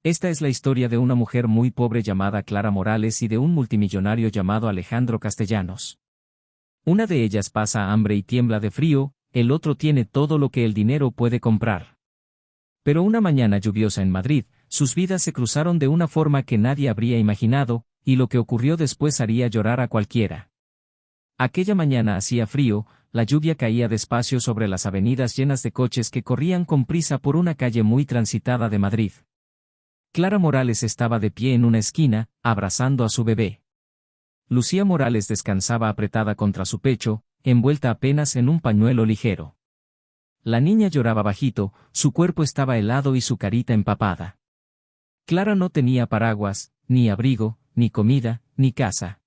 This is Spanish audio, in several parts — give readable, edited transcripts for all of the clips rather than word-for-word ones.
Esta es la historia de una mujer muy pobre llamada Clara Morales y de un multimillonario llamado Alejandro Castellanos. Una de ellas pasa hambre y tiembla de frío, el otro tiene todo lo que el dinero puede comprar. Pero una mañana lluviosa en Madrid, sus vidas se cruzaron de una forma que nadie habría imaginado, y lo que ocurrió después haría llorar a cualquiera. Aquella mañana hacía frío, la lluvia caía despacio sobre las avenidas llenas de coches que corrían con prisa por una calle muy transitada de Madrid. Clara Morales estaba de pie en una esquina, abrazando a su bebé. Lucía Morales descansaba apretada contra su pecho, envuelta apenas en un pañuelo ligero. La niña lloraba bajito, su cuerpo estaba helado y su carita empapada. Clara no tenía paraguas, ni abrigo, ni comida, ni casa.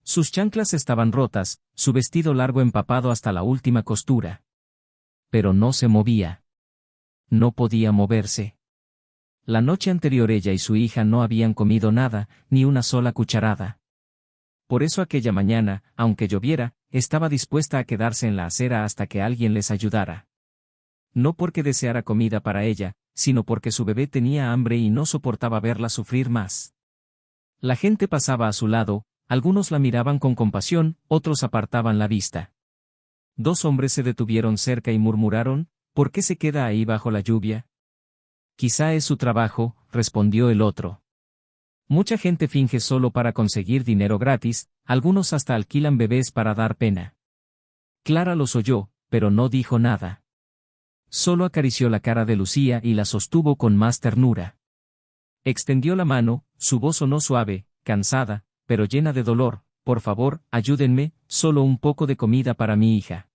Sus chanclas estaban rotas, su vestido largo empapado hasta la última costura. Pero no se movía. No podía moverse. La noche anterior ella y su hija no habían comido nada, ni una sola cucharada. Por eso aquella mañana, aunque lloviera, estaba dispuesta a quedarse en la acera hasta que alguien les ayudara. No porque deseara comida para ella, sino porque su bebé tenía hambre y no soportaba verla sufrir más. La gente pasaba a su lado, algunos la miraban con compasión, otros apartaban la vista. Dos hombres se detuvieron cerca y murmuraron, ¿por qué se queda ahí bajo la lluvia? Quizá es su trabajo, respondió el otro. Mucha gente finge solo para conseguir dinero gratis, algunos hasta alquilan bebés para dar pena. Clara los oyó, pero no dijo nada. Solo acarició la cara de Lucía y la sostuvo con más ternura. Extendió la mano, su voz sonó suave, cansada, pero llena de dolor. Por favor, ayúdenme, solo un poco de comida para mi hija.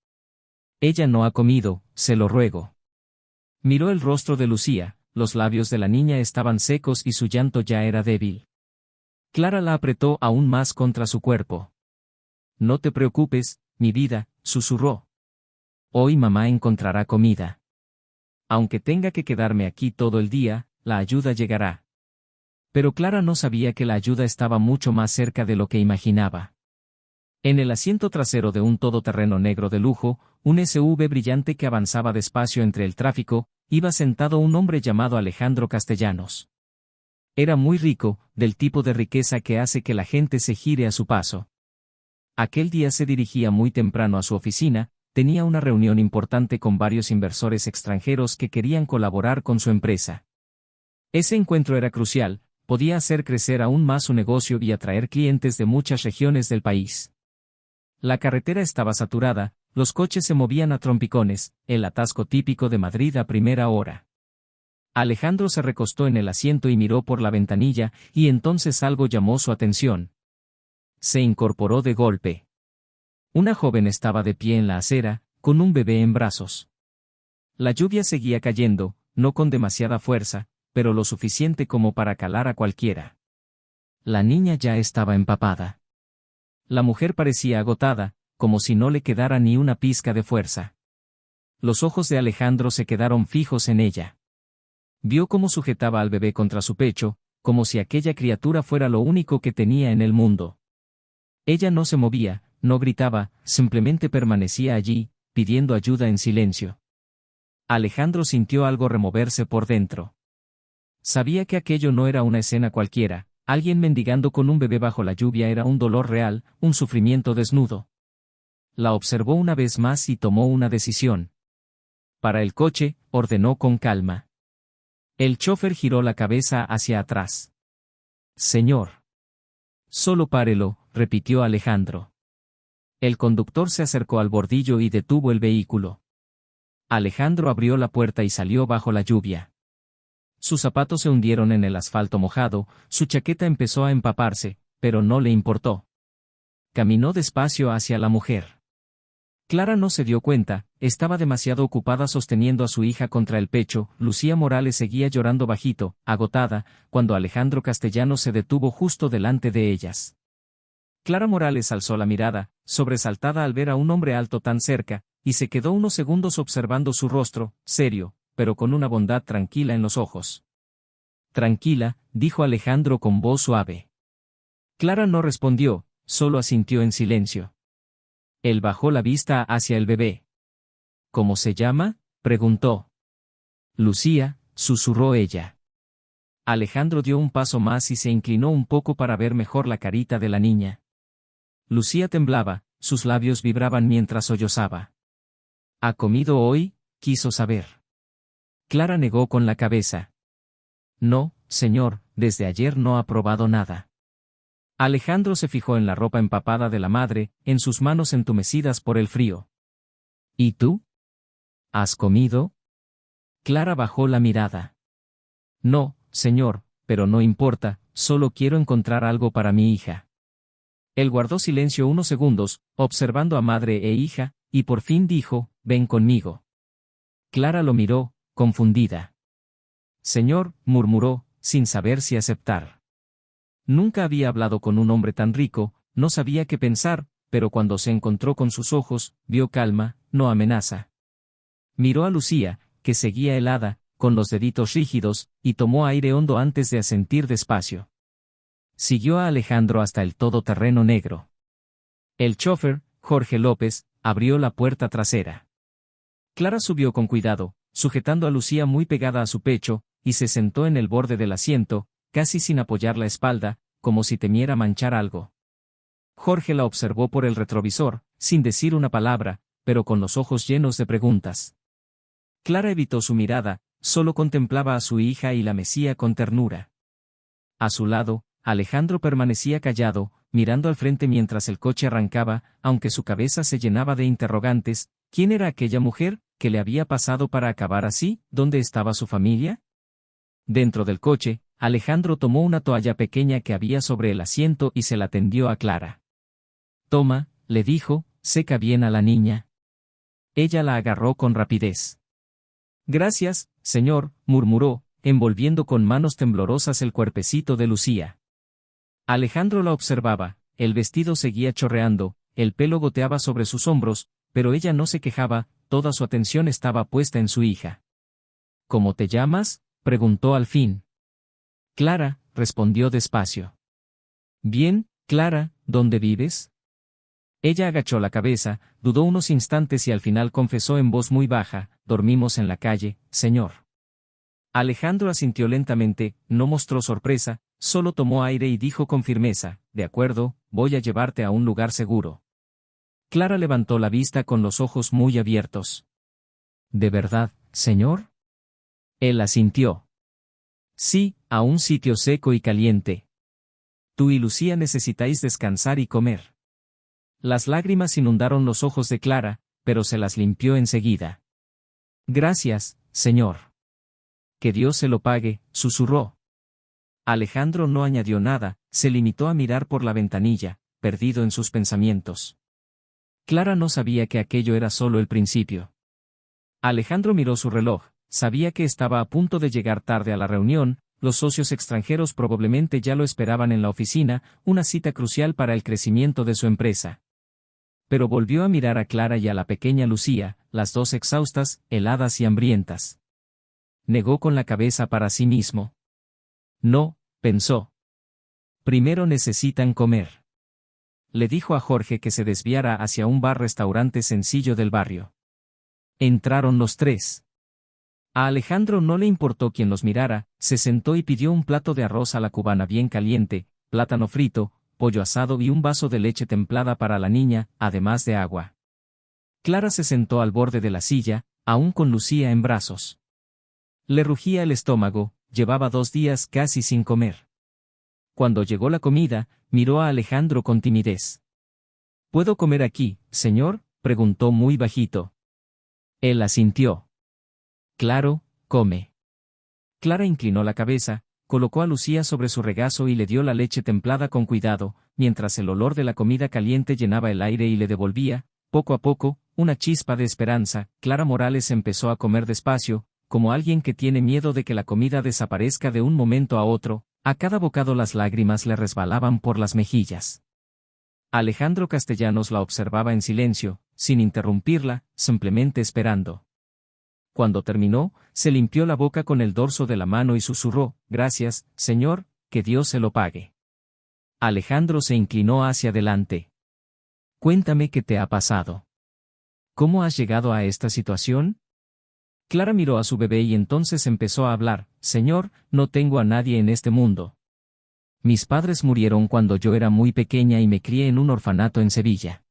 Ella no ha comido, se lo ruego. Miró el rostro de Lucía, los labios de la niña estaban secos y su llanto ya era débil. Clara la apretó aún más contra su cuerpo. No te preocupes, mi vida, susurró. Hoy mamá encontrará comida. Aunque tenga que quedarme aquí todo el día, la ayuda llegará. Pero Clara no sabía que la ayuda estaba mucho más cerca de lo que imaginaba. En el asiento trasero de un todoterreno negro de lujo, un SUV brillante que avanzaba despacio entre el tráfico, iba sentado un hombre llamado Alejandro Castellanos. Era muy rico, del tipo de riqueza que hace que la gente se gire a su paso. Aquel día se dirigía muy temprano a su oficina, tenía una reunión importante con varios inversores extranjeros que querían colaborar con su empresa. Ese encuentro era crucial, podía hacer crecer aún más su negocio y atraer clientes de muchas regiones del país. La carretera estaba saturada, los coches se movían a trompicones, el atasco típico de Madrid a primera hora. Alejandro se recostó en el asiento y miró por la ventanilla, y entonces algo llamó su atención. Se incorporó de golpe. Una joven estaba de pie en la acera, con un bebé en brazos. La lluvia seguía cayendo, no con demasiada fuerza, pero lo suficiente como para calar a cualquiera. La niña ya estaba empapada. La mujer parecía agotada, como si no le quedara ni una pizca de fuerza. Los ojos de Alejandro se quedaron fijos en ella. Vio cómo sujetaba al bebé contra su pecho, como si aquella criatura fuera lo único que tenía en el mundo. Ella no se movía, no gritaba, simplemente permanecía allí, pidiendo ayuda en silencio. Alejandro sintió algo removerse por dentro. Sabía que aquello no era una escena cualquiera, alguien mendigando con un bebé bajo la lluvia era un dolor real, un sufrimiento desnudo. La observó una vez más y tomó una decisión. Para el coche, ordenó con calma. El chófer giró la cabeza hacia atrás. Señor. Solo párelo, repitió Alejandro. El conductor se acercó al bordillo y detuvo el vehículo. Alejandro abrió la puerta y salió bajo la lluvia. Sus zapatos se hundieron en el asfalto mojado, su chaqueta empezó a empaparse, pero no le importó. Caminó despacio hacia la mujer. Clara no se dio cuenta, estaba demasiado ocupada sosteniendo a su hija contra el pecho. Lucía Morales seguía llorando bajito, agotada, cuando Alejandro Castellanos se detuvo justo delante de ellas. Clara Morales alzó la mirada, sobresaltada al ver a un hombre alto tan cerca, y se quedó unos segundos observando su rostro, serio, pero con una bondad tranquila en los ojos. Tranquila, dijo Alejandro con voz suave. Clara no respondió, solo asintió en silencio. Él bajó la vista hacia el bebé. ¿Cómo se llama?, preguntó. Lucía, susurró ella. Alejandro dio un paso más y se inclinó un poco para ver mejor la carita de la niña. Lucía temblaba, sus labios vibraban mientras sollozaba. ¿Ha comido hoy?, quiso saber. Clara negó con la cabeza. No, señor, desde ayer no ha probado nada. Alejandro se fijó en la ropa empapada de la madre, en sus manos entumecidas por el frío. ¿Y tú? ¿Has comido? Clara bajó la mirada. No, señor, pero no importa, solo quiero encontrar algo para mi hija. Él guardó silencio unos segundos, observando a madre e hija, y por fin dijo, ven conmigo. Clara lo miró, confundida. Señor, murmuró, sin saber si aceptar. Nunca había hablado con un hombre tan rico, no sabía qué pensar, pero cuando se encontró con sus ojos, vio calma, no amenaza. Miró a Lucía, que seguía helada, con los deditos rígidos, y tomó aire hondo antes de asentir despacio. Siguió a Alejandro hasta el todoterreno negro. El chófer, Jorge López, abrió la puerta trasera. Clara subió con cuidado, sujetando a Lucía muy pegada a su pecho, y se sentó en el borde del asiento, casi sin apoyar la espalda, como si temiera manchar algo. Jorge la observó por el retrovisor, sin decir una palabra, pero con los ojos llenos de preguntas. Clara evitó su mirada, solo contemplaba a su hija y la mecía con ternura. A su lado, Alejandro permanecía callado, mirando al frente mientras el coche arrancaba, aunque su cabeza se llenaba de interrogantes. ¿Quién era aquella mujer? ¿Qué le había pasado para acabar así? ¿Dónde estaba su familia? Dentro del coche, Alejandro tomó una toalla pequeña que había sobre el asiento y se la tendió a Clara. Toma, le dijo, seca bien a la niña. Ella la agarró con rapidez. Gracias, señor, murmuró, envolviendo con manos temblorosas el cuerpecito de Lucía. Alejandro la observaba, el vestido seguía chorreando, el pelo goteaba sobre sus hombros, pero ella no se quejaba, toda su atención estaba puesta en su hija. ¿Cómo te llamas?, preguntó al fin. Clara, respondió despacio. Bien, Clara, ¿dónde vives? Ella agachó la cabeza, dudó unos instantes y al final confesó en voz muy baja, dormimos en la calle, señor. Alejandro asintió lentamente, no mostró sorpresa, solo tomó aire y dijo con firmeza, de acuerdo, voy a llevarte a un lugar seguro. Clara levantó la vista con los ojos muy abiertos. ¿De verdad, señor? Él asintió. Sí, a un sitio seco y caliente. Tú y Lucía necesitáis descansar y comer. Las lágrimas inundaron los ojos de Clara, pero se las limpió enseguida. Gracias, señor. Que Dios se lo pague, susurró. Alejandro no añadió nada, se limitó a mirar por la ventanilla, perdido en sus pensamientos. Clara no sabía que aquello era solo el principio. Alejandro miró su reloj, sabía que estaba a punto de llegar tarde a la reunión, los socios extranjeros probablemente ya lo esperaban en la oficina, una cita crucial para el crecimiento de su empresa. Pero volvió a mirar a Clara y a la pequeña Lucía, las dos exhaustas, heladas y hambrientas. Negó con la cabeza para sí mismo. No, pensó. Primero necesitan comer. Le dijo a Jorge que se desviara hacia un bar-restaurante sencillo del barrio. Entraron los tres. A Alejandro no le importó quién los mirara, se sentó y pidió un plato de arroz a la cubana bien caliente, plátano frito, pollo asado y un vaso de leche templada para la niña, además de agua. Clara se sentó al borde de la silla, aún con Lucía en brazos. Le rugía el estómago, llevaba 2 días casi sin comer. Cuando llegó la comida, miró a Alejandro con timidez. ¿Puedo comer aquí, señor?, preguntó muy bajito. Él asintió. Claro, come. Clara inclinó la cabeza, colocó a Lucía sobre su regazo y le dio la leche templada con cuidado, mientras el olor de la comida caliente llenaba el aire y le devolvía, poco a poco, una chispa de esperanza. Clara Morales empezó a comer despacio, como alguien que tiene miedo de que la comida desaparezca de un momento a otro. A cada bocado las lágrimas le resbalaban por las mejillas. Alejandro Castellanos la observaba en silencio, sin interrumpirla, simplemente esperando. Cuando terminó, se limpió la boca con el dorso de la mano y susurró, «Gracias, señor, que Dios se lo pague». Alejandro se inclinó hacia adelante. «Cuéntame qué te ha pasado. ¿Cómo has llegado a esta situación?» Clara miró a su bebé y entonces empezó a hablar, Señor, no tengo a nadie en este mundo. Mis padres murieron cuando yo era muy pequeña y me crié en un orfanato en Sevilla.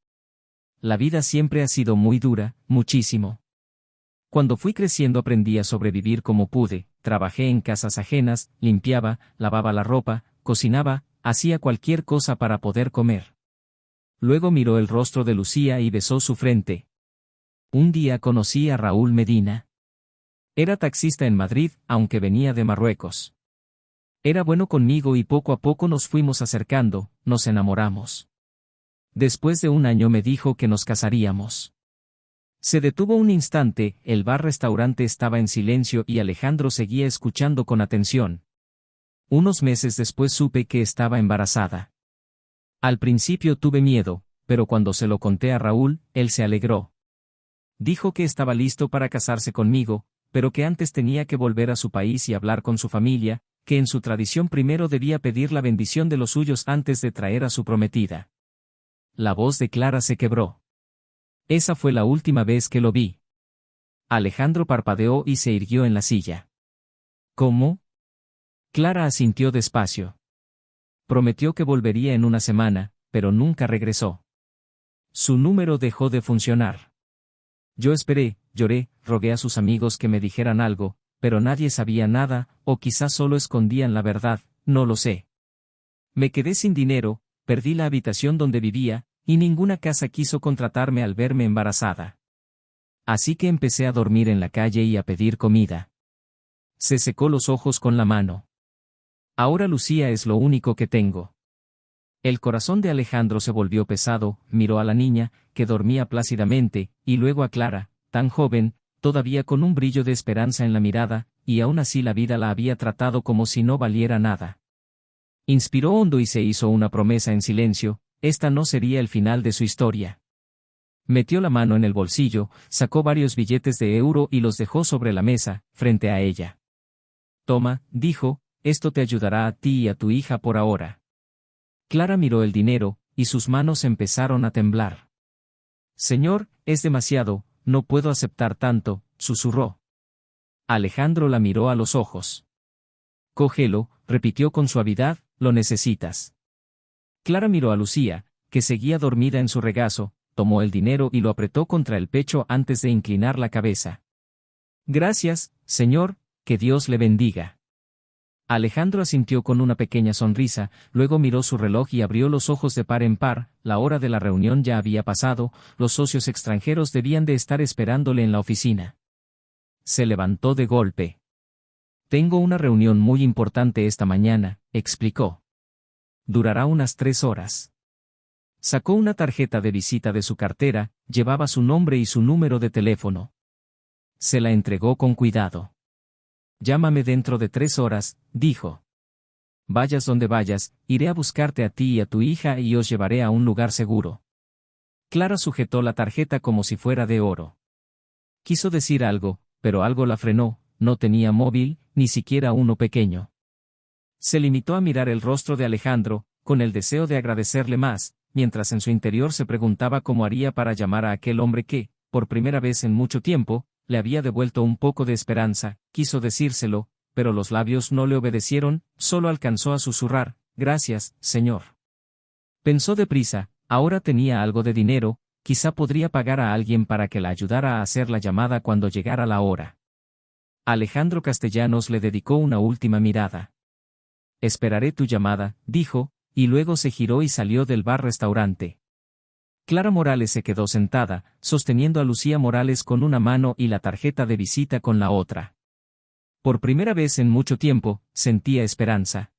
La vida siempre ha sido muy dura, muchísimo. Cuando fui creciendo aprendí a sobrevivir como pude, trabajé en casas ajenas, limpiaba, lavaba la ropa, cocinaba, hacía cualquier cosa para poder comer. Luego miró el rostro de Lucía y besó su frente. Un día conocí a Raúl Medina. Era taxista en Madrid, aunque venía de Marruecos. Era bueno conmigo y poco a poco nos fuimos acercando, nos enamoramos. Después de un año me dijo que nos casaríamos. Se detuvo un instante, el bar-restaurante estaba en silencio y Alejandro seguía escuchando con atención. Unos meses después supe que estaba embarazada. Al principio tuve miedo, pero cuando se lo conté a Raúl, él se alegró. Dijo que estaba listo para casarse conmigo, pero que antes tenía que volver a su país y hablar con su familia, que en su tradición primero debía pedir la bendición de los suyos antes de traer a su prometida. La voz de Clara se quebró. Esa fue la última vez que lo vi. Alejandro parpadeó y se irguió en la silla. ¿Cómo? Clara asintió despacio. Prometió que volvería en una semana, pero nunca regresó. Su número dejó de funcionar. Yo esperé, lloré, rogué a sus amigos que me dijeran algo, pero nadie sabía nada, o quizás solo escondían la verdad, no lo sé. Me quedé sin dinero, perdí la habitación donde vivía, y ninguna casa quiso contratarme al verme embarazada. Así que empecé a dormir en la calle y a pedir comida. Se secó los ojos con la mano. Ahora Lucía es lo único que tengo. El corazón de Alejandro se volvió pesado, miró a la niña, que dormía plácidamente, y luego a Clara, tan joven, todavía con un brillo de esperanza en la mirada, y aún así la vida la había tratado como si no valiera nada. Inspiró hondo y se hizo una promesa en silencio, esta no sería el final de su historia. Metió la mano en el bolsillo, sacó varios billetes de euro y los dejó sobre la mesa, frente a ella. Toma, dijo, esto te ayudará a ti y a tu hija por ahora. Clara miró el dinero, y sus manos empezaron a temblar. Señor, es demasiado, no puedo aceptar tanto, susurró. Alejandro la miró a los ojos. Cógelo, repitió con suavidad, lo necesitas. Clara miró a Lucía, que seguía dormida en su regazo, tomó el dinero y lo apretó contra el pecho antes de inclinar la cabeza. Gracias, señor, que Dios le bendiga. Alejandro asintió con una pequeña sonrisa, luego miró su reloj y abrió los ojos de par en par, la hora de la reunión ya había pasado, los socios extranjeros debían de estar esperándole en la oficina. Se levantó de golpe. Tengo una reunión muy importante esta mañana, explicó. Durará unas 3 horas. Sacó una tarjeta de visita de su cartera, llevaba su nombre y su número de teléfono. Se la entregó con cuidado. Llámame dentro de 3 horas, dijo. Vayas donde vayas, iré a buscarte a ti y a tu hija y os llevaré a un lugar seguro. Clara sujetó la tarjeta como si fuera de oro. Quiso decir algo, pero algo la frenó, no tenía móvil, ni siquiera uno pequeño. Se limitó a mirar el rostro de Alejandro, con el deseo de agradecerle más, mientras en su interior se preguntaba cómo haría para llamar a aquel hombre que, por primera vez en mucho tiempo, le había devuelto un poco de esperanza. Quiso decírselo, pero los labios no le obedecieron, solo alcanzó a susurrar, gracias, señor. Pensó deprisa, ahora tenía algo de dinero, quizá podría pagar a alguien para que la ayudara a hacer la llamada cuando llegara la hora. Alejandro Castellanos le dedicó una última mirada. Esperaré tu llamada, dijo, y luego se giró y salió del bar-restaurante. Clara Morales se quedó sentada, sosteniendo a Lucía Morales con una mano y la tarjeta de visita con la otra. Por primera vez en mucho tiempo, sentía esperanza.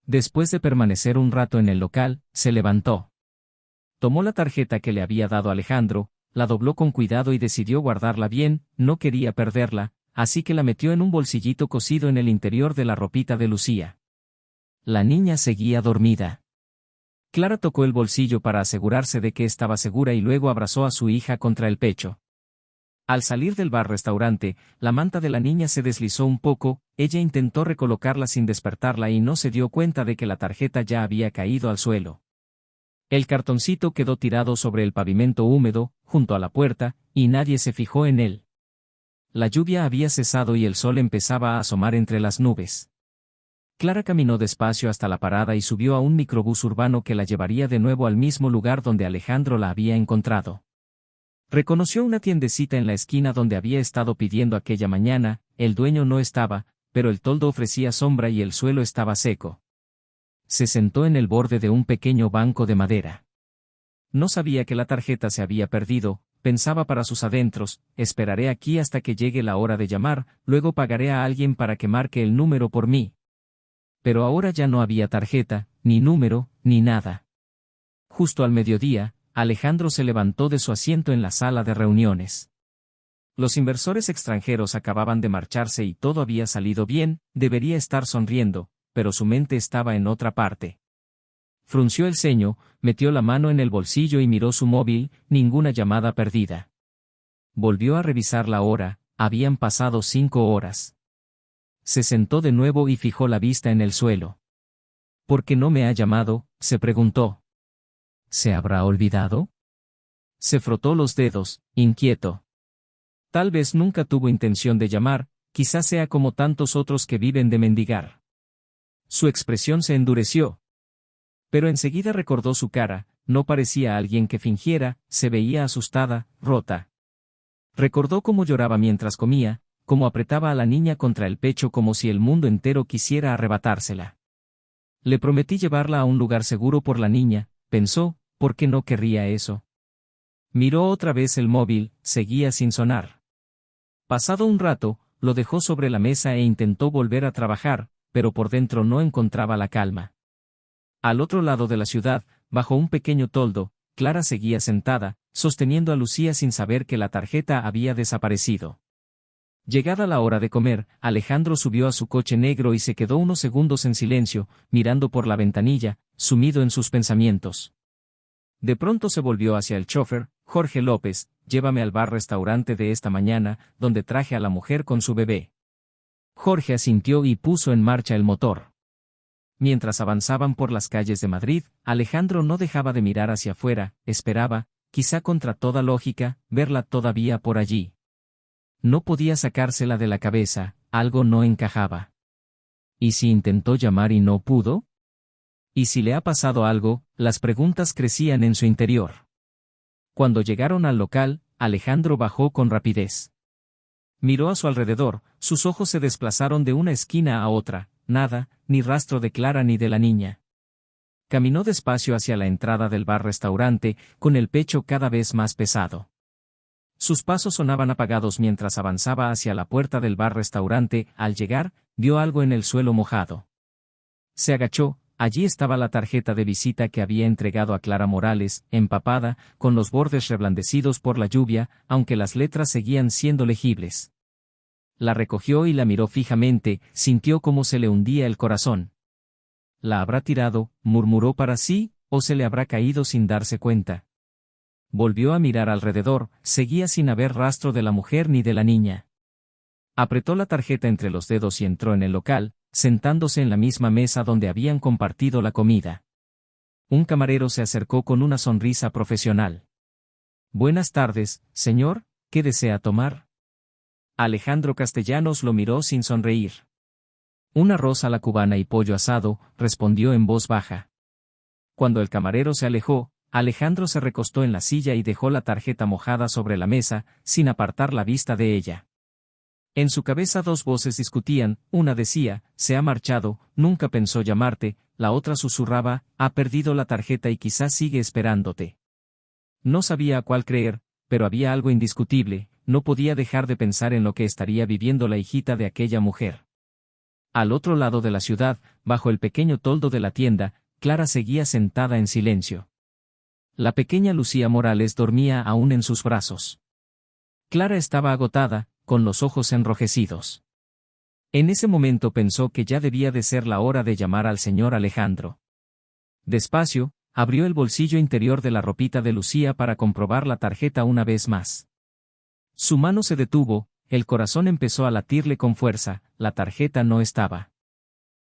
Después de permanecer un rato en el local, se levantó. Tomó la tarjeta que le había dado Alejandro, la dobló con cuidado y decidió guardarla bien, no quería perderla, así que la metió en un bolsillito cosido en el interior de la ropita de Lucía. La niña seguía dormida. Clara tocó el bolsillo para asegurarse de que estaba segura y luego abrazó a su hija contra el pecho. Al salir del bar-restaurante, la manta de la niña se deslizó un poco, ella intentó recolocarla sin despertarla y no se dio cuenta de que la tarjeta ya había caído al suelo. El cartoncito quedó tirado sobre el pavimento húmedo, junto a la puerta, y nadie se fijó en él. La lluvia había cesado y el sol empezaba a asomar entre las nubes. Clara caminó despacio hasta la parada y subió a un microbús urbano que la llevaría de nuevo al mismo lugar donde Alejandro la había encontrado. Reconoció una tiendecita en la esquina donde había estado pidiendo aquella mañana. El dueño no estaba, pero el toldo ofrecía sombra y el suelo estaba seco. Se sentó en el borde de un pequeño banco de madera. No sabía que la tarjeta se había perdido, pensaba para sus adentros: esperaré aquí hasta que llegue la hora de llamar, luego pagaré a alguien para que marque el número por mí. Pero ahora ya no había tarjeta, ni número, ni nada. Justo al mediodía, Alejandro se levantó de su asiento en la sala de reuniones. Los inversores extranjeros acababan de marcharse y todo había salido bien. Debería estar sonriendo, pero su mente estaba en otra parte. Frunció el ceño, metió la mano en el bolsillo y miró su móvil. Ninguna llamada perdida. Volvió a revisar la hora, habían pasado 5 horas. Se sentó de nuevo y fijó la vista en el suelo. ¿Por qué no me ha llamado?, se preguntó. ¿Se habrá olvidado? Se frotó los dedos, inquieto. Tal vez nunca tuvo intención de llamar, quizás sea como tantos otros que viven de mendigar. Su expresión se endureció. Pero enseguida recordó su cara, no parecía alguien que fingiera, se veía asustada, rota. Recordó cómo lloraba mientras comía, cómo apretaba a la niña contra el pecho como si el mundo entero quisiera arrebatársela. Le prometí llevarla a un lugar seguro por la niña, pensó, ¿por qué no querría eso? Miró otra vez el móvil, seguía sin sonar. Pasado un rato, lo dejó sobre la mesa e intentó volver a trabajar, pero por dentro no encontraba la calma. Al otro lado de la ciudad, bajo un pequeño toldo, Clara seguía sentada, sosteniendo a Lucía sin saber que la tarjeta había desaparecido. Llegada la hora de comer, Alejandro subió a su coche negro y se quedó unos segundos en silencio, mirando por la ventanilla, sumido en sus pensamientos. De pronto se volvió hacia el chofer: Jorge López, llévame al bar-restaurante de esta mañana, donde traje a la mujer con su bebé. Jorge asintió y puso en marcha el motor. Mientras avanzaban por las calles de Madrid, Alejandro no dejaba de mirar hacia afuera, esperaba, quizá contra toda lógica, verla todavía por allí. No podía sacársela de la cabeza, algo no encajaba. ¿Y si intentó llamar y no pudo? ¿Y si le ha pasado algo? Las preguntas crecían en su interior. Cuando llegaron al local, Alejandro bajó con rapidez. Miró a su alrededor, sus ojos se desplazaron de una esquina a otra, nada, ni rastro de Clara ni de la niña. Caminó despacio hacia la entrada del bar-restaurante, con el pecho cada vez más pesado. Sus pasos sonaban apagados mientras avanzaba hacia la puerta del bar-restaurante. Al llegar, vio algo en el suelo mojado. Se agachó, allí estaba la tarjeta de visita que había entregado a Clara Morales, empapada, con los bordes reblandecidos por la lluvia, aunque las letras seguían siendo legibles. La recogió y la miró fijamente, sintió cómo se le hundía el corazón. ¿La habrá tirado?, murmuró para sí, ¿o se le habrá caído sin darse cuenta? Volvió a mirar alrededor, seguía sin haber rastro de la mujer ni de la niña. Apretó la tarjeta entre los dedos y entró en el local, sentándose en la misma mesa donde habían compartido la comida. Un camarero se acercó con una sonrisa profesional. «Buenas tardes, señor, ¿qué desea tomar?» Alejandro Castellanos lo miró sin sonreír. «Un arroz a la cubana y pollo asado», respondió en voz baja. Cuando el camarero se alejó, Alejandro se recostó en la silla y dejó la tarjeta mojada sobre la mesa, sin apartar la vista de ella. En su cabeza dos voces discutían, una decía: «Se ha marchado, nunca pensó llamarte», la otra susurraba: «Ha perdido la tarjeta y quizás sigue esperándote». No sabía a cuál creer, pero había algo indiscutible: no podía dejar de pensar en lo que estaría viviendo la hijita de aquella mujer. Al otro lado de la ciudad, bajo el pequeño toldo de la tienda, Clara seguía sentada en silencio. La pequeña Lucía Morales dormía aún en sus brazos. Clara estaba agotada, con los ojos enrojecidos. En ese momento pensó que ya debía de ser la hora de llamar al señor Alejandro. Despacio, abrió el bolsillo interior de la ropita de Lucía para comprobar la tarjeta una vez más. Su mano se detuvo, el corazón empezó a latirle con fuerza, la tarjeta no estaba.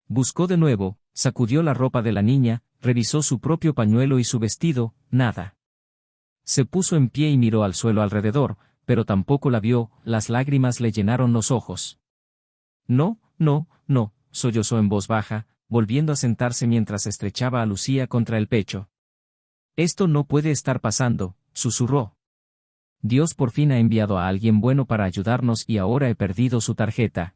Buscó de nuevo, sacudió la ropa de la niña, revisó su propio pañuelo y su vestido, nada. Se puso en pie y miró al suelo alrededor, pero tampoco la vio, las lágrimas le llenaron los ojos. No, no, no, sollozó en voz baja, volviendo a sentarse mientras estrechaba a Lucía contra el pecho. Esto no puede estar pasando, susurró. Dios por fin ha enviado a alguien bueno para ayudarnos y ahora he perdido su tarjeta.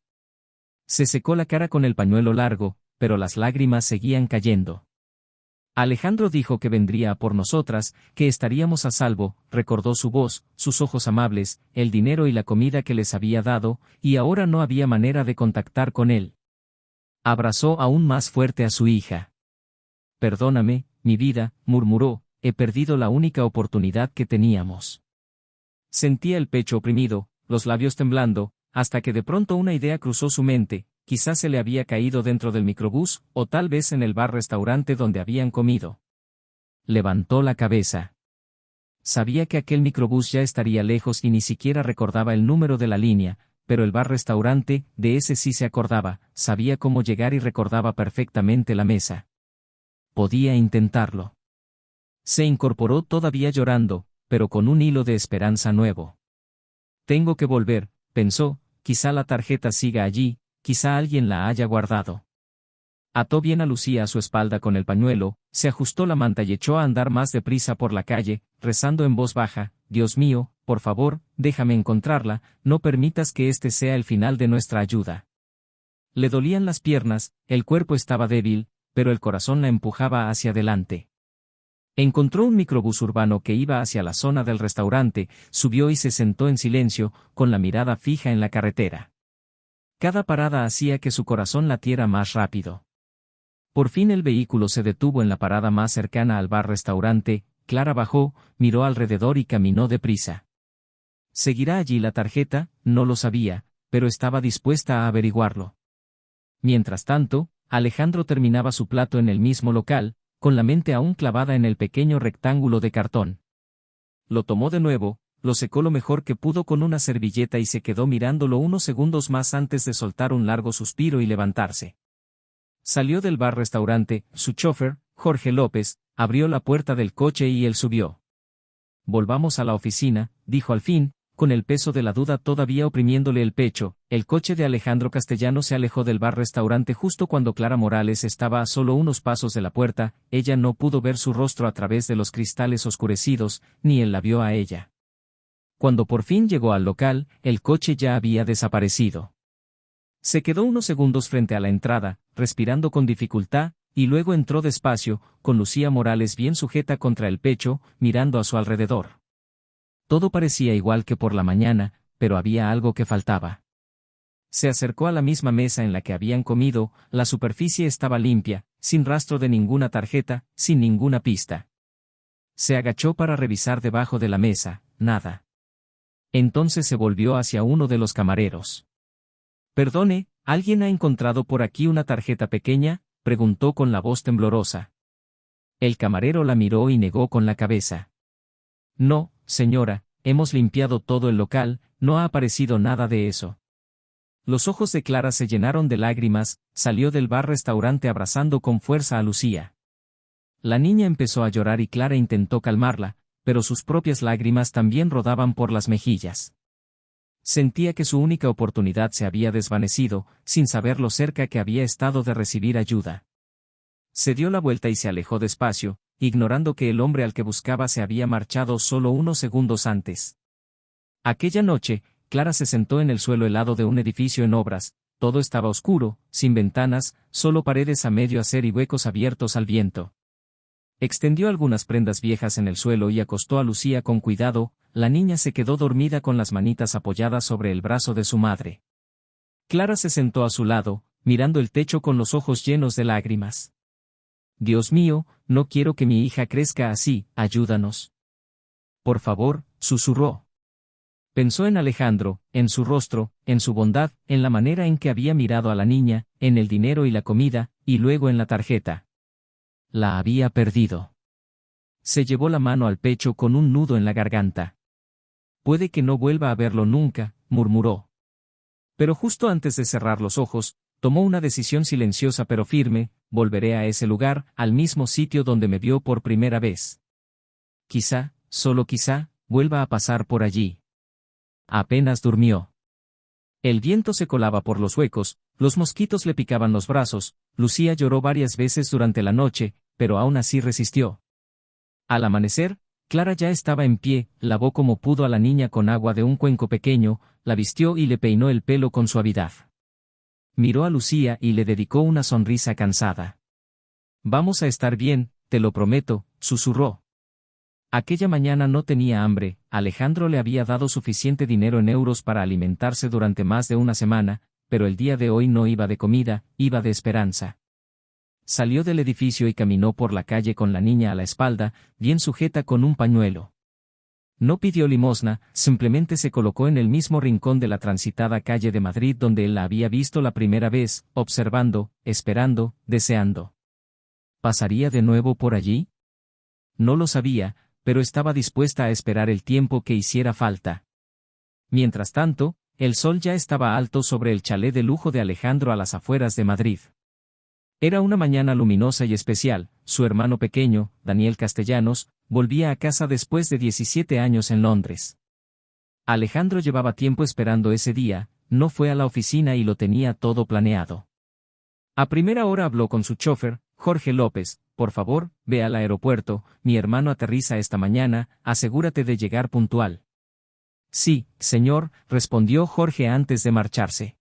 Se secó la cara con el pañuelo largo, pero las lágrimas seguían cayendo. Alejandro dijo que vendría a por nosotras, que estaríamos a salvo, recordó su voz, sus ojos amables, el dinero y la comida que les había dado, y ahora no había manera de contactar con él. Abrazó aún más fuerte a su hija. Perdóname, mi vida, murmuró, he perdido la única oportunidad que teníamos. Sentía el pecho oprimido, los labios temblando, hasta que de pronto una idea cruzó su mente. Quizás se le había caído dentro del microbús, o tal vez en el bar-restaurante donde habían comido. Levantó la cabeza. Sabía que aquel microbús ya estaría lejos y ni siquiera recordaba el número de la línea, pero el bar-restaurante, de ese sí se acordaba, sabía cómo llegar y recordaba perfectamente la mesa. Podía intentarlo. Se incorporó todavía llorando, pero con un hilo de esperanza nuevo. Tengo que volver, pensó, quizá la tarjeta siga allí. Quizá alguien la haya guardado. Ató bien a Lucía a su espalda con el pañuelo, se ajustó la manta y echó a andar más deprisa por la calle, rezando en voz baja, Dios mío, por favor, déjame encontrarla, no permitas que este sea el final de nuestra ayuda. Le dolían las piernas, el cuerpo estaba débil, pero el corazón la empujaba hacia adelante. Encontró un microbús urbano que iba hacia la zona del restaurante, subió y se sentó en silencio, con la mirada fija en la carretera. Cada parada hacía que su corazón latiera más rápido. Por fin el vehículo se detuvo en la parada más cercana al bar-restaurante. Clara bajó, miró alrededor y caminó deprisa. ¿Seguirá allí la tarjeta? No lo sabía, pero estaba dispuesta a averiguarlo. Mientras tanto, Alejandro terminaba su plato en el mismo local, con la mente aún clavada en el pequeño rectángulo de cartón. Lo tomó de nuevo, lo secó lo mejor que pudo con una servilleta y se quedó mirándolo unos segundos más antes de soltar un largo suspiro y levantarse. Salió del bar-restaurante, su chofer, Jorge López, abrió la puerta del coche y él subió. Volvamos a la oficina, dijo al fin, con el peso de la duda todavía oprimiéndole el pecho. El coche de Alejandro Castellanos se alejó del bar-restaurante justo cuando Clara Morales estaba a solo unos pasos de la puerta. Ella no pudo ver su rostro a través de los cristales oscurecidos, ni él la vio a ella. Cuando por fin llegó al local, el coche ya había desaparecido. Se quedó unos segundos frente a la entrada, respirando con dificultad, y luego entró despacio, con Lucía Morales bien sujeta contra el pecho, mirando a su alrededor. Todo parecía igual que por la mañana, pero había algo que faltaba. Se acercó a la misma mesa en la que habían comido, la superficie estaba limpia, sin rastro de ninguna tarjeta, sin ninguna pista. Se agachó para revisar debajo de la mesa, nada. Entonces se volvió hacia uno de los camareros. «Perdone, ¿alguien ha encontrado por aquí una tarjeta pequeña?», preguntó con la voz temblorosa. El camarero la miró y negó con la cabeza. «No, señora, hemos limpiado todo el local, no ha aparecido nada de eso». Los ojos de Clara se llenaron de lágrimas, salió del bar-restaurante abrazando con fuerza a Lucía. La niña empezó a llorar y Clara intentó calmarla, pero sus propias lágrimas también rodaban por las mejillas. Sentía que su única oportunidad se había desvanecido, sin saber lo cerca que había estado de recibir ayuda. Se dio la vuelta y se alejó despacio, ignorando que el hombre al que buscaba se había marchado solo unos segundos antes. Aquella noche, Clara se sentó en el suelo helado de un edificio en obras. Todo estaba oscuro, sin ventanas, solo paredes a medio hacer y huecos abiertos al viento. Extendió algunas prendas viejas en el suelo y acostó a Lucía con cuidado. La niña se quedó dormida con las manitas apoyadas sobre el brazo de su madre. Clara se sentó a su lado, mirando el techo con los ojos llenos de lágrimas. «Dios mío, no quiero que mi hija crezca así, ayúdanos. Por favor», susurró. Pensó en Alejandro, en su rostro, en su bondad, en la manera en que había mirado a la niña, en el dinero y la comida, y luego en la tarjeta. La había perdido. Se llevó la mano al pecho con un nudo en la garganta. «Puede que no vuelva a verlo nunca», murmuró. Pero justo antes de cerrar los ojos, tomó una decisión silenciosa pero firme: volveré a ese lugar, al mismo sitio donde me vio por primera vez. Quizá, solo quizá, vuelva a pasar por allí. Apenas durmió. El viento se colaba por los huecos, los mosquitos le picaban los brazos, Lucía lloró varias veces durante la noche, pero aún así resistió. Al amanecer, Clara ya estaba en pie, lavó como pudo a la niña con agua de un cuenco pequeño, la vistió y le peinó el pelo con suavidad. Miró a Lucía y le dedicó una sonrisa cansada. «Vamos a estar bien, te lo prometo», susurró. Aquella mañana no tenía hambre, Alejandro le había dado suficiente dinero en euros para alimentarse durante más de una semana, pero el día de hoy no iba de comida, iba de esperanza. Salió del edificio y caminó por la calle con la niña a la espalda, bien sujeta con un pañuelo. No pidió limosna, simplemente se colocó en el mismo rincón de la transitada calle de Madrid donde él la había visto la primera vez, observando, esperando, deseando. ¿Pasaría de nuevo por allí? No lo sabía, pero estaba dispuesta a esperar el tiempo que hiciera falta. Mientras tanto, el sol ya estaba alto sobre el chalet de lujo de Alejandro a las afueras de Madrid. Era una mañana luminosa y especial, su hermano pequeño, Daniel Castellanos, volvía a casa después de 17 años en Londres. Alejandro llevaba tiempo esperando ese día, no fue a la oficina y lo tenía todo planeado. A primera hora habló con su chofer, Jorge López: «Por favor, ve al aeropuerto, mi hermano aterriza esta mañana, asegúrate de llegar puntual». «Sí, señor», respondió Jorge antes de marcharse.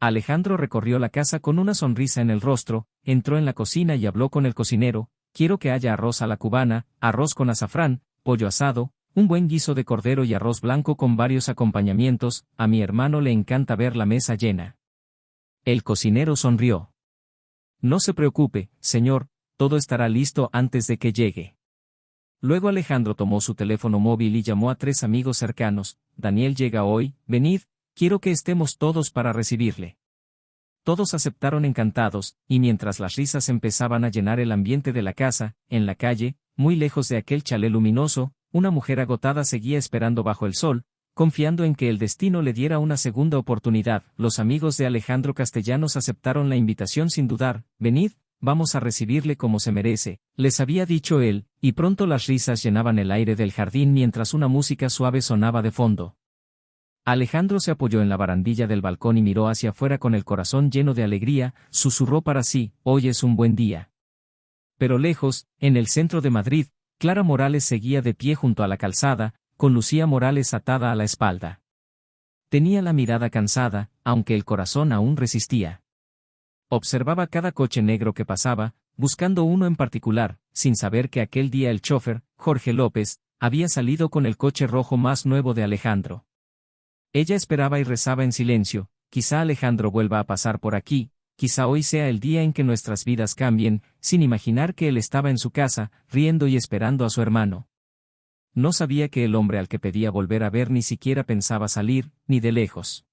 Alejandro recorrió la casa con una sonrisa en el rostro, entró en la cocina y habló con el cocinero: «Quiero que haya arroz a la cubana, arroz con azafrán, pollo asado, un buen guiso de cordero y arroz blanco con varios acompañamientos, a mi hermano le encanta ver la mesa llena». El cocinero sonrió. «No se preocupe, señor, todo estará listo antes de que llegue». Luego Alejandro tomó su teléfono móvil y llamó a 3 amigos cercanos: «Daniel llega hoy, venid, quiero que estemos todos para recibirle». Todos aceptaron encantados, y mientras las risas empezaban a llenar el ambiente de la casa, en la calle, muy lejos de aquel chalet luminoso, una mujer agotada seguía esperando bajo el sol, confiando en que el destino le diera una segunda oportunidad. Los amigos de Alejandro Castellanos aceptaron la invitación sin dudar: «Venid, vamos a recibirle como se merece», les había dicho él, y pronto las risas llenaban el aire del jardín mientras una música suave sonaba de fondo. Alejandro se apoyó en la barandilla del balcón y miró hacia afuera con el corazón lleno de alegría, susurró para sí: «Hoy es un buen día». Pero lejos, en el centro de Madrid, Clara Morales seguía de pie junto a la calzada, con Lucía Morales atada a la espalda. Tenía la mirada cansada, aunque el corazón aún resistía. Observaba cada coche negro que pasaba, buscando uno en particular, sin saber que aquel día el chofer, Jorge López, había salido con el coche rojo más nuevo de Alejandro. Ella esperaba y rezaba en silencio: «Quizá Alejandro vuelva a pasar por aquí, quizá hoy sea el día en que nuestras vidas cambien», sin imaginar que él estaba en su casa, riendo y esperando a su hermano. No sabía que el hombre al que pedía volver a ver ni siquiera pensaba salir, ni de lejos.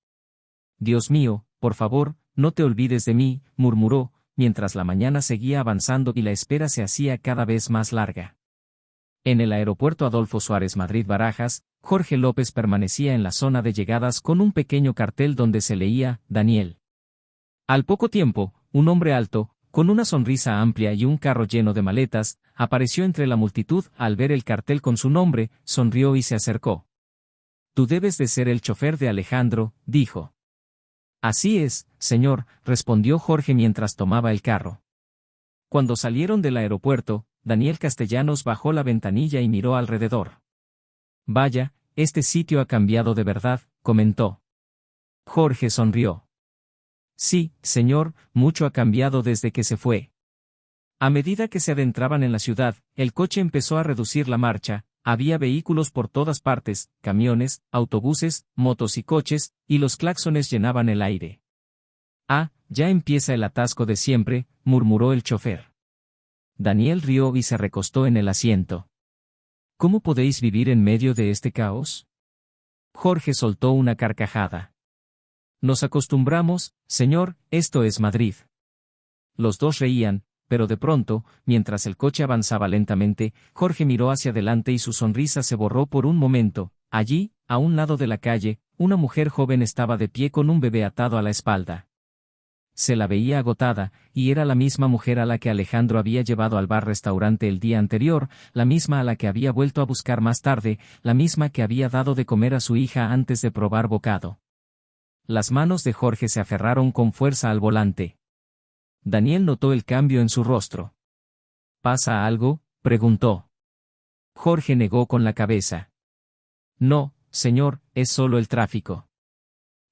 «Dios mío, por favor, no te olvides de mí», murmuró, mientras la mañana seguía avanzando y la espera se hacía cada vez más larga. En el aeropuerto Adolfo Suárez Madrid-Barajas, Jorge López permanecía en la zona de llegadas con un pequeño cartel donde se leía: «Daniel». Al poco tiempo, un hombre alto, con una sonrisa amplia y un carro lleno de maletas, apareció entre la multitud. Al ver el cartel con su nombre, sonrió y se acercó. «Tú debes de ser el chofer de Alejandro», dijo. «Así es, señor», respondió Jorge mientras tomaba el carro. Cuando salieron del aeropuerto, Daniel Castellanos bajó la ventanilla y miró alrededor. «Vaya, este sitio ha cambiado de verdad», comentó. Jorge sonrió. «Sí, señor, mucho ha cambiado desde que se fue». A medida que se adentraban en la ciudad, el coche empezó a reducir la marcha. Había vehículos por todas partes, camiones, autobuses, motos y coches, y los claxones llenaban el aire. «Ah, ya empieza el atasco de siempre», murmuró el chofer. Daniel rió y se recostó en el asiento. «¿Cómo podéis vivir en medio de este caos?». Jorge soltó una carcajada. «Nos acostumbramos, señor, esto es Madrid». Los dos reían, pero de pronto, mientras el coche avanzaba lentamente, Jorge miró hacia adelante y su sonrisa se borró por un momento. Allí, a un lado de la calle, una mujer joven estaba de pie con un bebé atado a la espalda. se la veía agotada, y era la misma mujer a la que Alejandro había llevado al bar-restaurante el día anterior, la misma a la que había vuelto a buscar más tarde, la misma que había dado de comer a su hija antes de probar bocado. Las manos de Jorge se aferraron con fuerza al volante. Daniel notó el cambio en su rostro. ¿Pasa algo?, preguntó. Jorge negó con la cabeza. No, señor, es solo el tráfico.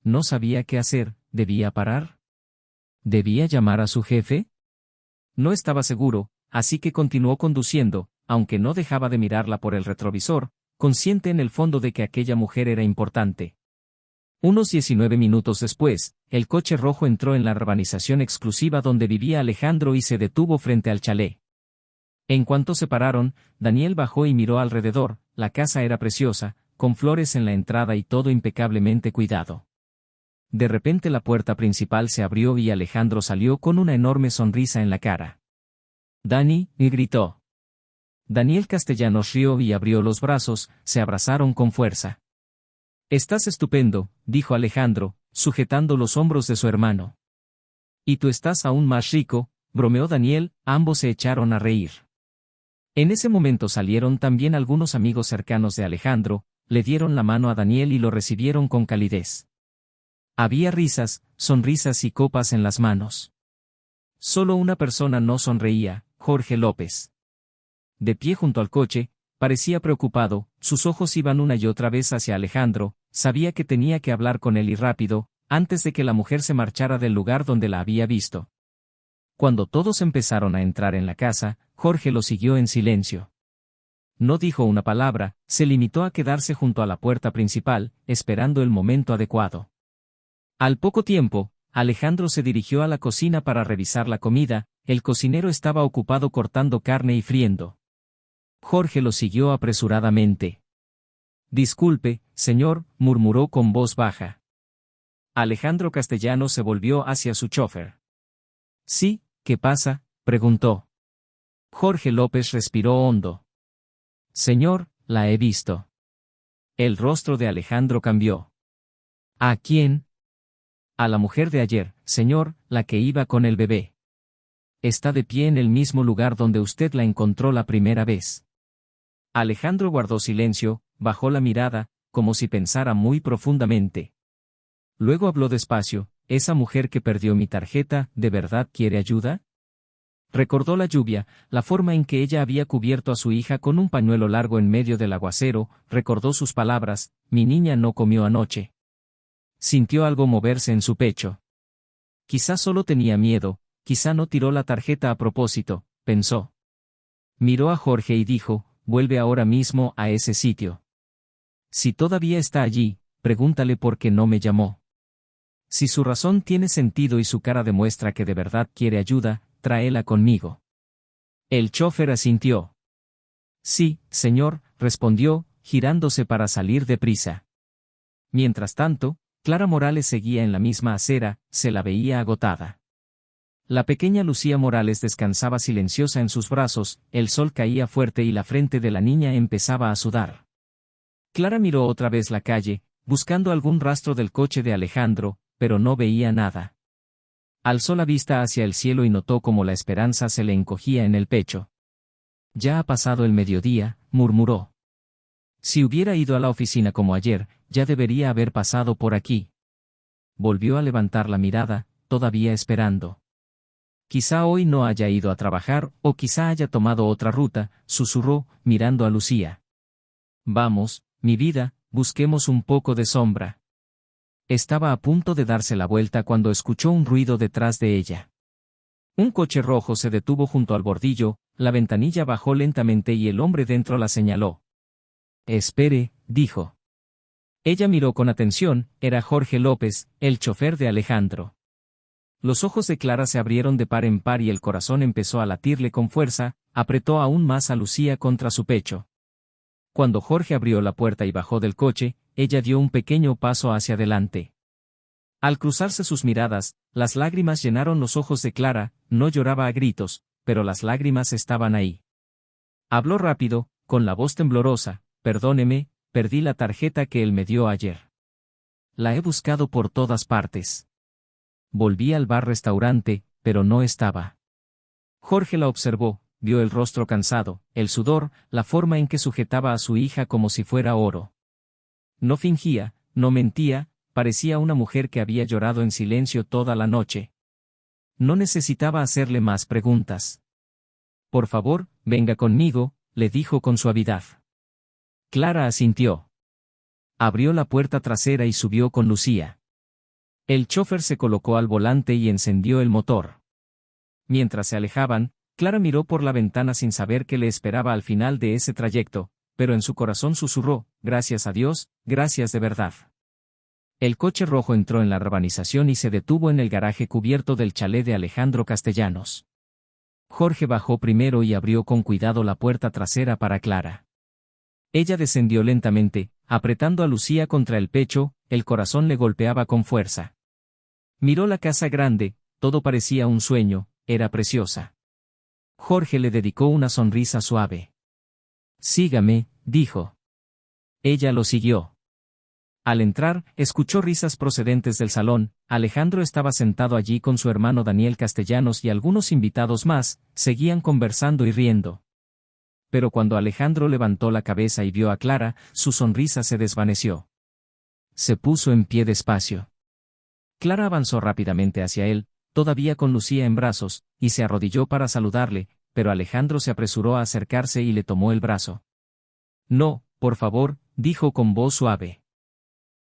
No sabía qué hacer, ¿debía parar? ¿Debía llamar a su jefe? No estaba seguro, así que continuó conduciendo, aunque no dejaba de mirarla por el retrovisor, consciente en el fondo de que aquella mujer era importante. Unos 19 minutos después, el coche rojo entró en la urbanización exclusiva donde vivía Alejandro y se detuvo frente al chalet. En cuanto se pararon, Daniel bajó y miró alrededor. La casa era preciosa, con flores en la entrada y todo impecablemente cuidado. De repente la puerta principal se abrió y Alejandro salió con una enorme sonrisa en la cara. «Dani», y gritó. Daniel Castellanos rió y abrió los brazos, se abrazaron con fuerza. «Estás estupendo», dijo Alejandro, sujetando los hombros de su hermano. «Y tú estás aún más rico», bromeó Daniel, ambos se echaron a reír. En ese momento salieron también algunos amigos cercanos de Alejandro, le dieron la mano a Daniel y lo recibieron con calidez. Había risas, sonrisas y copas en las manos. Solo una persona no sonreía, Jorge López. De pie junto al coche, parecía preocupado, sus ojos iban una y otra vez hacia Alejandro, sabía que tenía que hablar con él y rápido, antes de que la mujer se marchara del lugar donde la había visto. Cuando todos empezaron a entrar en la casa, Jorge lo siguió en silencio. No dijo una palabra, se limitó a quedarse junto a la puerta principal, esperando el momento adecuado. Al poco tiempo, Alejandro se dirigió a la cocina para revisar la comida, el cocinero estaba ocupado cortando carne y friendo. Jorge lo siguió apresuradamente. «Disculpe, señor», murmuró con voz baja. Alejandro Castellanos se volvió hacia su chofer. «Sí, ¿qué pasa?», preguntó. Jorge López respiró hondo. «Señor, la he visto». El rostro de Alejandro cambió. «¿A quién?». «A la mujer de ayer, señor, la que iba con el bebé. Está de pie en el mismo lugar donde usted la encontró la primera vez». Alejandro guardó silencio, bajó la mirada, como si pensara muy profundamente. Luego habló despacio. «¿Esa mujer que perdió mi tarjeta, de verdad quiere ayuda?». Recordó la lluvia, la forma en que ella había cubierto a su hija con un pañuelo largo en medio del aguacero, recordó sus palabras: «Mi niña no comió anoche». Sintió algo moverse en su pecho. Quizá solo tenía miedo, quizá no tiró la tarjeta a propósito, pensó. Miró a Jorge y dijo: «Vuelve ahora mismo a ese sitio. Si todavía está allí, pregúntale por qué no me llamó. Si su razón tiene sentido y su cara demuestra que de verdad quiere ayuda, tráela conmigo». El chófer asintió. «Sí, señor», respondió, girándose para salir deprisa. Mientras tanto, Clara Morales seguía en la misma acera, se la veía agotada. La pequeña Lucía Morales descansaba silenciosa en sus brazos, el sol caía fuerte y la frente de la niña empezaba a sudar. Clara miró otra vez la calle, buscando algún rastro del coche de Alejandro, pero no veía nada. Alzó la vista hacia el cielo y notó cómo la esperanza se le encogía en el pecho. «Ya ha pasado el mediodía», murmuró. «Si hubiera ido a la oficina como ayer, ya debería haber pasado por aquí». Volvió a levantar la mirada, todavía esperando. «Quizá hoy no haya ido a trabajar, o quizá haya tomado otra ruta», susurró, mirando a Lucía. «Vamos, mi vida, busquemos un poco de sombra». Estaba a punto de darse la vuelta cuando escuchó un ruido detrás de ella. Un coche rojo se detuvo junto al bordillo, la ventanilla bajó lentamente y el hombre dentro la señaló. «Espere», dijo. Ella miró con atención, era Jorge López, el chofer de Alejandro. Los ojos de Clara se abrieron de par en par y el corazón empezó a latirle con fuerza, apretó aún más a Lucía contra su pecho. Cuando Jorge abrió la puerta y bajó del coche, ella dio un pequeño paso hacia adelante. Al cruzarse sus miradas, las lágrimas llenaron los ojos de Clara, no lloraba a gritos, pero las lágrimas estaban ahí. Habló rápido, con la voz temblorosa: «Perdóneme, perdí la tarjeta que él me dio ayer. La he buscado por todas partes. Volví al bar-restaurante, pero no estaba. Jorge la observó, vio el rostro cansado, el sudor, la forma en que sujetaba a su hija como si fuera oro. No fingía, no mentía, parecía una mujer que había llorado en silencio toda la noche. No necesitaba hacerle más preguntas. Por favor, venga conmigo, le dijo con suavidad. Clara asintió. Abrió la puerta trasera y subió con Lucía. El chofer se colocó al volante y encendió el motor. Mientras se alejaban, Clara miró por la ventana sin saber qué le esperaba al final de ese trayecto, pero en su corazón susurró, gracias a Dios, gracias de verdad. El coche rojo entró en la urbanización y se detuvo en el garaje cubierto del chalet de Alejandro Castellanos. Jorge bajó primero y abrió con cuidado la puerta trasera para Clara. Ella descendió lentamente, apretando a Lucía contra el pecho, el corazón le golpeaba con fuerza. Miró la casa grande, todo parecía un sueño, era preciosa. Jorge le dedicó una sonrisa suave. Sígame, dijo. Ella lo siguió. Al entrar, escuchó risas procedentes del salón. Alejandro estaba sentado allí con su hermano Daniel Castellanos y algunos invitados más, seguían conversando y riendo. Pero cuando Alejandro levantó la cabeza y vio a Clara, su sonrisa se desvaneció. Se puso en pie despacio. Clara avanzó rápidamente hacia él, todavía con Lucía en brazos, y se arrodilló para saludarle, pero Alejandro se apresuró a acercarse y le tomó el brazo. No, por favor, dijo con voz suave.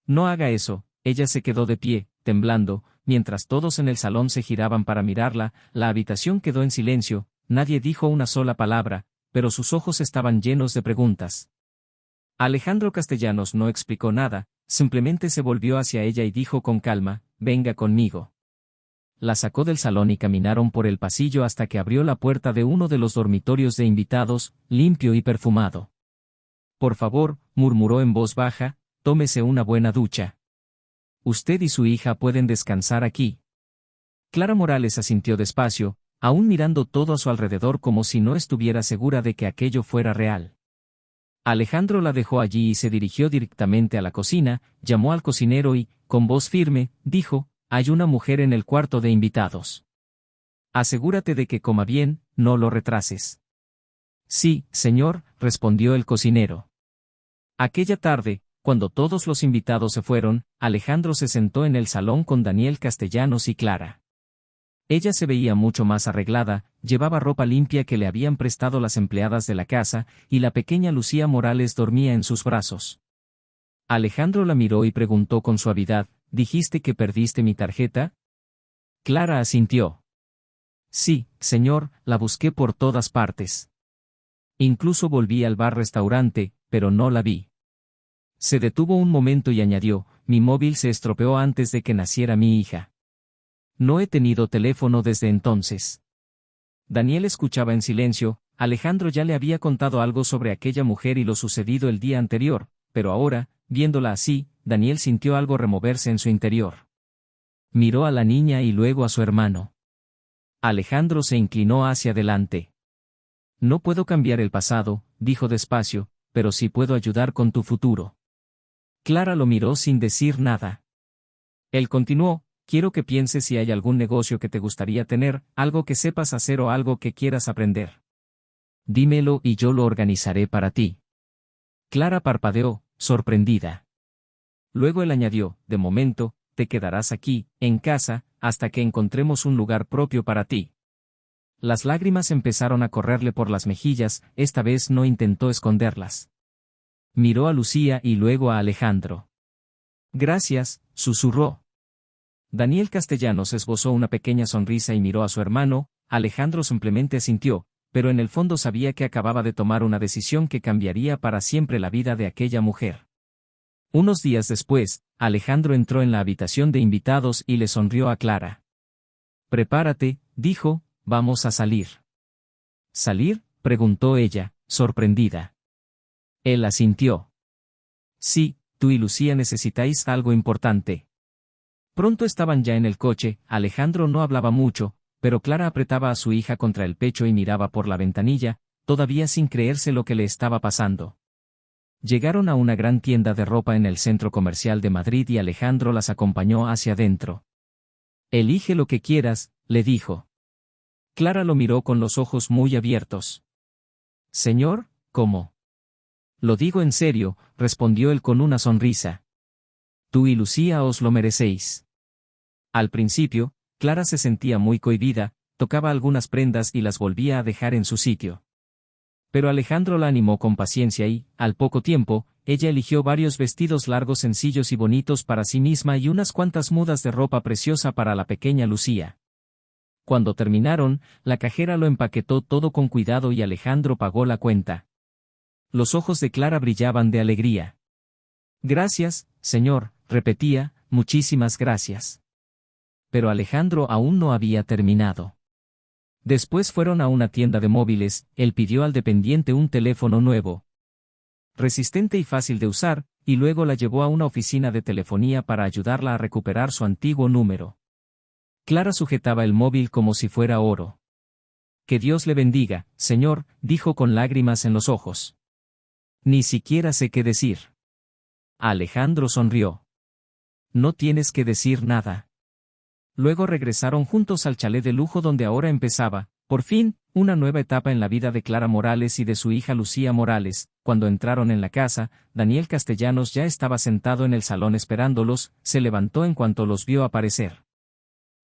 No haga eso. Ella se quedó de pie, temblando, mientras todos en el salón se giraban para mirarla. La habitación quedó en silencio, nadie dijo una sola palabra, pero sus ojos estaban llenos de preguntas. Alejandro Castellanos no explicó nada, simplemente se volvió hacia ella y dijo con calma, venga conmigo. La sacó del salón y caminaron por el pasillo hasta que abrió la puerta de uno de los dormitorios de invitados, limpio y perfumado. Por favor, murmuró en voz baja, tómese una buena ducha. Usted y su hija pueden descansar aquí. Clara Morales asintió despacio, aún mirando todo a su alrededor como si no estuviera segura de que aquello fuera real. Alejandro la dejó allí y se dirigió directamente a la cocina, llamó al cocinero y, con voz firme, dijo, hay una mujer en el cuarto de invitados. Asegúrate de que coma bien, no lo retrases. Sí, señor, respondió el cocinero. Aquella tarde, cuando todos los invitados se fueron, Alejandro se sentó en el salón con Daniel Castellanos y Clara. Ella se veía mucho más arreglada, llevaba ropa limpia que le habían prestado las empleadas de la casa, y la pequeña Lucía Morales dormía en sus brazos. Alejandro la miró y preguntó con suavidad, ¿dijiste que perdiste mi tarjeta? Clara asintió. Sí, señor, la busqué por todas partes. Incluso volví al bar-restaurante, pero no la vi. Se detuvo un momento y añadió, mi móvil se estropeó antes de que naciera mi hija. No he tenido teléfono desde entonces. Daniel escuchaba en silencio. Alejandro ya le había contado algo sobre aquella mujer y lo sucedido el día anterior, pero ahora, viéndola así, Daniel sintió algo removerse en su interior. Miró a la niña y luego a su hermano. Alejandro se inclinó hacia adelante. No puedo cambiar el pasado, dijo despacio, pero sí puedo ayudar con tu futuro. Clara lo miró sin decir nada. Él continuó, quiero que pienses si hay algún negocio que te gustaría tener, algo que sepas hacer o algo que quieras aprender. Dímelo y yo lo organizaré para ti. Clara parpadeó, sorprendida. Luego él añadió, de momento, te quedarás aquí, en casa, hasta que encontremos un lugar propio para ti. Las lágrimas empezaron a correrle por las mejillas, esta vez no intentó esconderlas. Miró a Lucía y luego a Alejandro. Gracias, susurró. Daniel Castellanos esbozó una pequeña sonrisa y miró a su hermano. Alejandro simplemente asintió, pero en el fondo sabía que acababa de tomar una decisión que cambiaría para siempre la vida de aquella mujer. Unos días después, Alejandro entró en la habitación de invitados y le sonrió a Clara. Prepárate, dijo, vamos a salir. ¿Salir?, preguntó ella, sorprendida. Él asintió. Sí, tú y Lucía necesitáis algo importante. Pronto estaban ya en el coche. Alejandro no hablaba mucho, pero Clara apretaba a su hija contra el pecho y miraba por la ventanilla, todavía sin creerse lo que le estaba pasando. Llegaron a una gran tienda de ropa en el centro comercial de Madrid y Alejandro las acompañó hacia adentro. Elige lo que quieras, le dijo. Clara lo miró con los ojos muy abiertos. Señor, ¿cómo? Lo digo en serio, respondió él con una sonrisa. Tú y Lucía os lo merecéis. Al principio, Clara se sentía muy cohibida, tocaba algunas prendas y las volvía a dejar en su sitio. Pero Alejandro la animó con paciencia y, al poco tiempo, ella eligió varios vestidos largos sencillos y bonitos para sí misma y unas cuantas mudas de ropa preciosa para la pequeña Lucía. Cuando terminaron, la cajera lo empaquetó todo con cuidado y Alejandro pagó la cuenta. Los ojos de Clara brillaban de alegría. Gracias, señor, repetía, muchísimas gracias. Pero Alejandro aún no había terminado. Después fueron a una tienda de móviles, él pidió al dependiente un teléfono nuevo, resistente y fácil de usar, y luego la llevó a una oficina de telefonía para ayudarla a recuperar su antiguo número. Clara sujetaba el móvil como si fuera oro. Que Dios le bendiga, señor, dijo con lágrimas en los ojos. Ni siquiera sé qué decir. Alejandro sonrió. No tienes que decir nada. Luego regresaron juntos al chalet de lujo donde ahora empezaba, por fin, una nueva etapa en la vida de Clara Morales y de su hija Lucía Morales. Cuando entraron en la casa, Daniel Castellanos ya estaba sentado en el salón esperándolos, se levantó en cuanto los vio aparecer.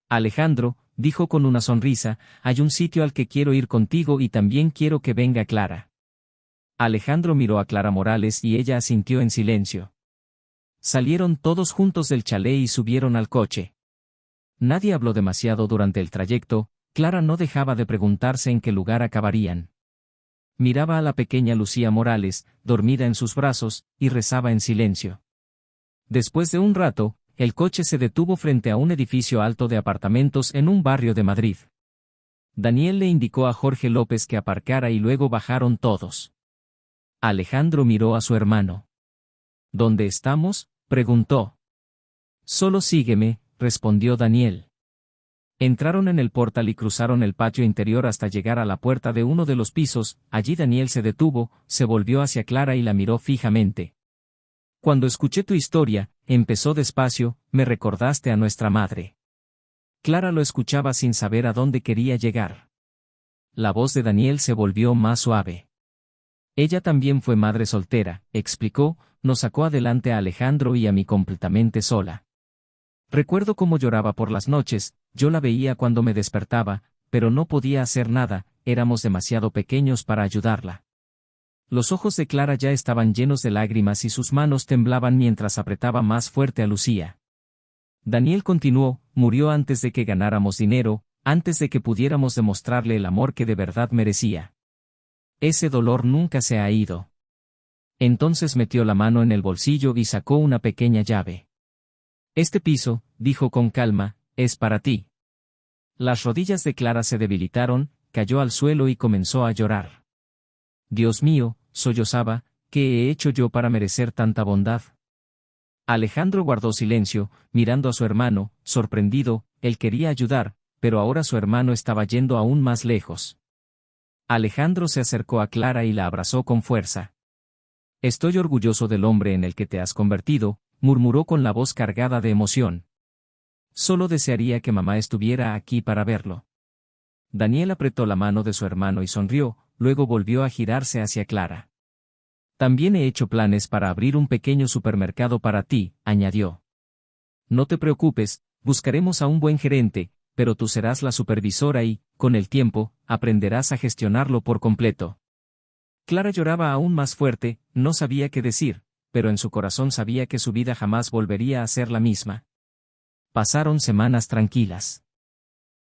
Alejandro, dijo con una sonrisa, hay un sitio al que quiero ir contigo y también quiero que venga Clara. Alejandro miró a Clara Morales y ella asintió en silencio. Salieron todos juntos del chalet y subieron al coche. Nadie habló demasiado durante el trayecto, Clara no dejaba de preguntarse en qué lugar acabarían. Miraba a la pequeña Lucía Morales, dormida en sus brazos, y rezaba en silencio. Después de un rato, el coche se detuvo frente a un edificio alto de apartamentos en un barrio de Madrid. Daniel le indicó a Jorge López que aparcara y luego bajaron todos. Alejandro miró a su hermano. ¿Dónde estamos?, preguntó. Solo sígueme, respondió Daniel. Entraron en el portal y cruzaron el patio interior hasta llegar a la puerta de uno de los pisos. Allí Daniel se detuvo, se volvió hacia Clara y la miró fijamente. Cuando escuché tu historia, empezó despacio, me recordaste a nuestra madre. Clara lo escuchaba sin saber a dónde quería llegar. La voz de Daniel se volvió más suave. Ella también fue madre soltera, explicó, nos sacó adelante a Alejandro y a mí completamente sola. Recuerdo cómo lloraba por las noches, yo la veía cuando me despertaba, pero no podía hacer nada, éramos demasiado pequeños para ayudarla. Los ojos de Clara ya estaban llenos de lágrimas y sus manos temblaban mientras apretaba más fuerte a Lucía. Daniel continuó, murió antes de que ganáramos dinero, antes de que pudiéramos demostrarle el amor que de verdad merecía. Ese dolor nunca se ha ido. Entonces metió la mano en el bolsillo y sacó una pequeña llave. Este piso, dijo con calma, es para ti. Las rodillas de Clara se debilitaron, cayó al suelo y comenzó a llorar. Dios mío, sollozaba, ¿qué he hecho yo para merecer tanta bondad? Alejandro guardó silencio, mirando a su hermano, sorprendido, él quería ayudar, pero ahora su hermano estaba yendo aún más lejos. Alejandro se acercó a Clara y la abrazó con fuerza. Estoy orgulloso del hombre en el que te has convertido, murmuró con la voz cargada de emoción. Solo desearía que mamá estuviera aquí para verlo. Daniel apretó la mano de su hermano y sonrió, luego volvió a girarse hacia Clara. También he hecho planes para abrir un pequeño supermercado para ti, añadió. No te preocupes, buscaremos a un buen gerente, pero tú serás la supervisora y, con el tiempo, aprenderás a gestionarlo por completo. Clara lloraba aún más fuerte, no sabía qué decir, pero en su corazón sabía que su vida jamás volvería a ser la misma. Pasaron semanas tranquilas.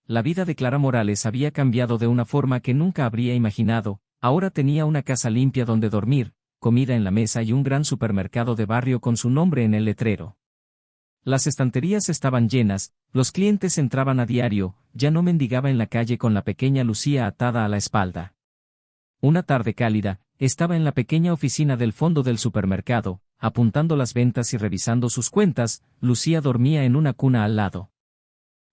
La vida de Clara Morales había cambiado de una forma que nunca habría imaginado, ahora tenía una casa limpia donde dormir, comida en la mesa y un gran supermercado de barrio con su nombre en el letrero. Las estanterías estaban llenas, los clientes entraban a diario, ya no mendigaba en la calle con la pequeña Lucía atada a la espalda. Una tarde cálida, estaba en la pequeña oficina del fondo del supermercado, apuntando las ventas y revisando sus cuentas. Lucía dormía en una cuna al lado.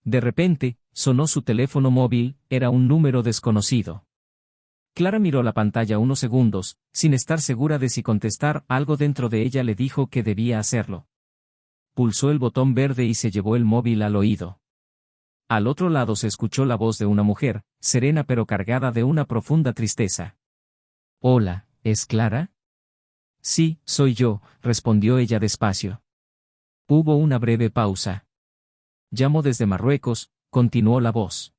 De repente, sonó su teléfono móvil, era un número desconocido. Clara miró la pantalla unos segundos, sin estar segura de si contestar. Algo dentro de ella le dijo que debía hacerlo. Pulsó el botón verde y se llevó el móvil al oído. Al otro lado se escuchó la voz de una mujer, serena pero cargada de una profunda tristeza. Hola, ¿es Clara? Sí, soy yo, respondió ella despacio. Hubo una breve pausa. Llamo desde Marruecos, continuó la voz.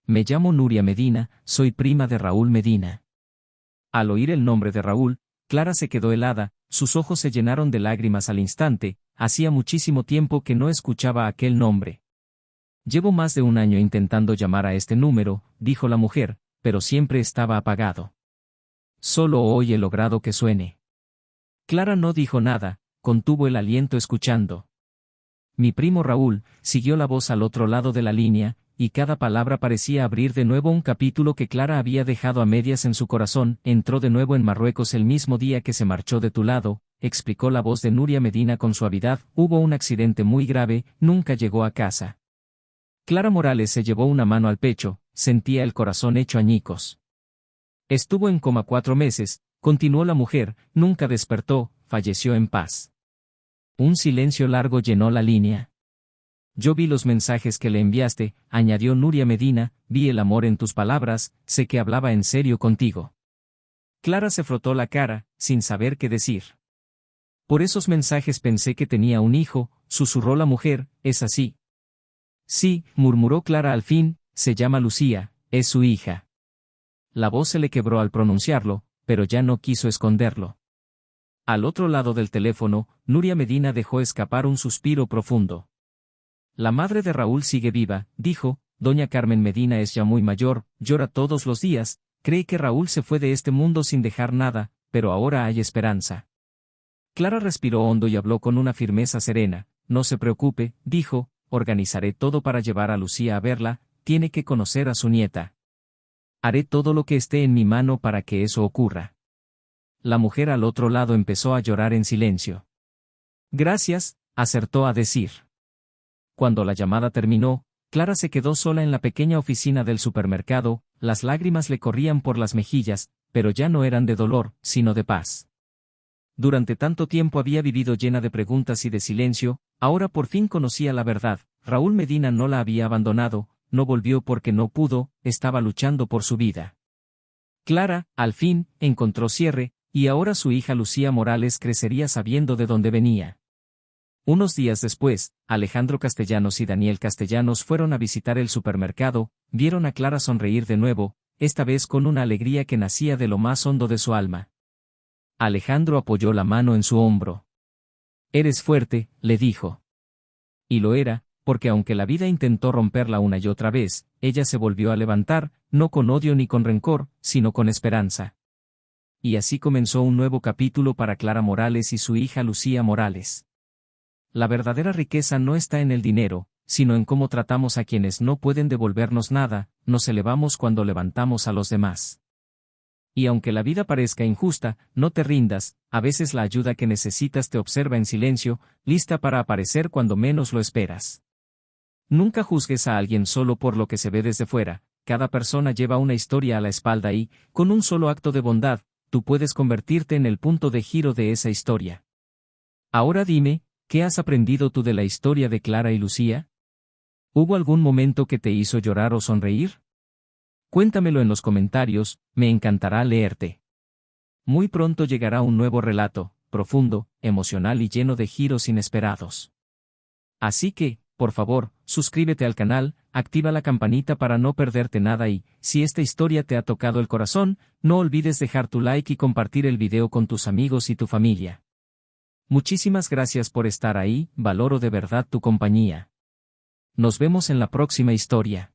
Me llamo Nuria Medina, soy prima de Raúl Medina. Al oír el nombre de Raúl, Clara se quedó helada, sus ojos se llenaron de lágrimas al instante, hacía muchísimo tiempo que no escuchaba aquel nombre. Llevo más de un año intentando llamar a este número, dijo la mujer, pero siempre estaba apagado. Solo hoy he logrado que suene. Clara no dijo nada, contuvo el aliento escuchando. Mi primo Raúl, siguió la voz al otro lado de la línea, y cada palabra parecía abrir de nuevo un capítulo que Clara había dejado a medias en su corazón. Entró de nuevo en Marruecos el mismo día que se marchó de tu lado, explicó la voz de Nuria Medina con suavidad. Hubo un accidente muy grave, nunca llegó a casa. Clara Morales se llevó una mano al pecho, sentía el corazón hecho añicos. Estuvo en coma 4 meses, continuó la mujer, nunca despertó, falleció en paz. Un silencio largo llenó la línea. Yo vi los mensajes que le enviaste, añadió Nuria Medina, vi el amor en tus palabras, sé que hablaba en serio contigo. Clara se frotó la cara, sin saber qué decir. Por esos mensajes pensé que tenía un hijo, susurró la mujer, ¿es así? Sí, murmuró Clara al fin, se llama Lucía, es su hija. La voz se le quebró al pronunciarlo, pero ya no quiso esconderlo. Al otro lado del teléfono, Nuria Medina dejó escapar un suspiro profundo. La madre de Raúl sigue viva, dijo, doña Carmen Medina es ya muy mayor, llora todos los días, cree que Raúl se fue de este mundo sin dejar nada, pero ahora hay esperanza. Clara respiró hondo y habló con una firmeza serena, no se preocupe, dijo, organizaré todo para llevar a Lucía a verla, tiene que conocer a su nieta. Haré todo lo que esté en mi mano para que eso ocurra. La mujer al otro lado empezó a llorar en silencio. Gracias, acertó a decir. Cuando la llamada terminó, Clara se quedó sola en la pequeña oficina del supermercado, las lágrimas le corrían por las mejillas, pero ya no eran de dolor, sino de paz. Durante tanto tiempo había vivido llena de preguntas y de silencio, ahora por fin conocía la verdad, Raúl Medina no la había abandonado, no volvió porque no pudo, estaba luchando por su vida. Clara, al fin, encontró cierre, y ahora su hija Lucía Morales crecería sabiendo de dónde venía. Unos días después, Alejandro Castellanos y Daniel Castellanos fueron a visitar el supermercado, vieron a Clara sonreír de nuevo, esta vez con una alegría que nacía de lo más hondo de su alma. Alejandro apoyó la mano en su hombro. Eres fuerte, le dijo. Y lo era, porque aunque la vida intentó romperla una y otra vez, ella se volvió a levantar, no con odio ni con rencor, sino con esperanza. Y así comenzó un nuevo capítulo para Clara Morales y su hija Lucía Morales. La verdadera riqueza no está en el dinero, sino en cómo tratamos a quienes no pueden devolvernos nada, nos elevamos cuando levantamos a los demás. Y aunque la vida parezca injusta, no te rindas, a veces la ayuda que necesitas te observa en silencio, lista para aparecer cuando menos lo esperas. Nunca juzgues a alguien solo por lo que se ve desde fuera, cada persona lleva una historia a la espalda y, con un solo acto de bondad, tú puedes convertirte en el punto de giro de esa historia. Ahora dime, ¿qué has aprendido tú de la historia de Clara y Lucía? ¿Hubo algún momento que te hizo llorar o sonreír? Cuéntamelo en los comentarios, me encantará leerte. Muy pronto llegará un nuevo relato, profundo, emocional y lleno de giros inesperados. Así que, por favor, suscríbete al canal, activa la campanita para no perderte nada y, si esta historia te ha tocado el corazón, no olvides dejar tu like y compartir el video con tus amigos y tu familia. Muchísimas gracias por estar ahí, valoro de verdad tu compañía. Nos vemos en la próxima historia.